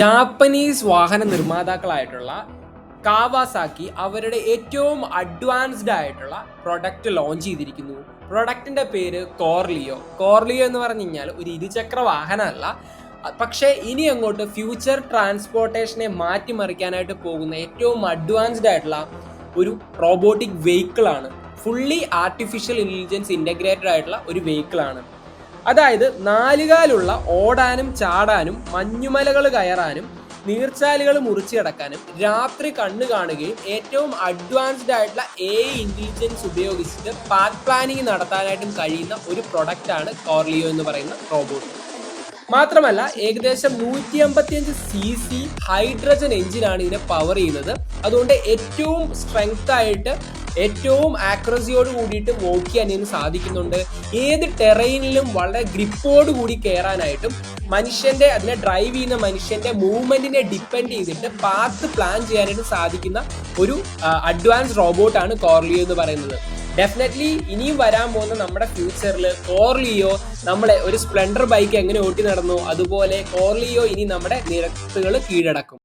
Japanese വാഹന നിർമ്മാതാക്കളായിട്ടുള്ള കാവാസാക്കി അവരുടെ ഏറ്റവും അഡ്വാൻസ്ഡ് ആയിട്ടുള്ള പ്രൊഡക്റ്റ് ലോഞ്ച് ചെയ്തിരിക്കുന്നു. പ്രൊഡക്റ്റിന്റെ പേര് കോർലിയോ. കോർലിയോ എന്ന് പറഞ്ഞു കഴിഞ്ഞാൽ ഒരു ഇരുചക്ര വാഹനമല്ല, പക്ഷേ ഇനി അങ്ങോട്ട് ഫ്യൂച്ചർ ട്രാൻസ്പോർട്ടേഷനെ മാറ്റിമറിക്കാനായിട്ട് പോകുന്ന ഏറ്റവും അഡ്വാൻസ്ഡ് ആയിട്ടുള്ള ഒരു റോബോട്ടിക് വെഹിക്കിളാണ്. ഫുള്ളി ആർട്ടിഫിഷ്യൽ ഇന്റലിജൻസ് ഇൻ്റഗ്രേറ്റഡ് ആയിട്ടുള്ള ഒരു വെഹിക്കിളാണ്. അതായത് നാലുകാലുള്ള ഓടാനും ചാടാനും മഞ്ഞുമലകൾ കയറാനും നീർച്ചാലുകൾ മുറിച്ചു കിടക്കാനും രാത്രി കണ്ണു കാണുകയും ഏറ്റവും അഡ്വാൻസ്ഡ് ആയിട്ടുള്ള AI ഇന്റലിജൻസ് ഉപയോഗിച്ചിട്ട് പാത്ത് പ്ലാനിങ് നടത്താനായിട്ടും കഴിയുന്ന ഒരു പ്രൊഡക്റ്റാണ് കോർലിയോ എന്ന് പറയുന്ന റോബോട്ട്. മാത്രമല്ല ഏകദേശം 155cc ഹൈഡ്രജൻ എഞ്ചിനാണ് ഇതിനെ പവർ ചെയ്യുന്നത്. അതുകൊണ്ട് ഏറ്റവും സ്ട്രെങ്ത് ആയിട്ട് ഏറ്റവും ആക്യുറസിയോട് കൂടിയിട്ട് വോക്ക് ചെയ്യാൻ ഇതിന് സാധിക്കുന്നുണ്ട്. ഏത് ടെറൈനിലും വളരെ ഗ്രിപ്പോട് കൂടി കയറാനായിട്ടും അതിനെ ഡ്രൈവ് ചെയ്യുന്ന മനുഷ്യന്റെ മൂവ്മെന്റിനെ ഡിപ്പെൻഡ് ചെയ്തിട്ട് പാത്ത് പ്ലാൻ ചെയ്യാനായിട്ട് സാധിക്കുന്ന ഒരു അഡ്വാൻസ് റോബോട്ടാണ് കോർലിയോ എന്ന് പറയുന്നത്. ഡെഫിനറ്റ്ലി ഇനിയും വരാൻ പോകുന്ന നമ്മുടെ ഫ്യൂച്ചറിൽ കോർലിയോ നമ്മളെ ഒരു സ്പ്ലെൻഡർ ബൈക്ക് എങ്ങനെ ഓട്ടി നടന്നു അതുപോലെ കോർലിയോ ഇനി നമ്മുടെ നിരത്തുകൾ കീഴടക്കും.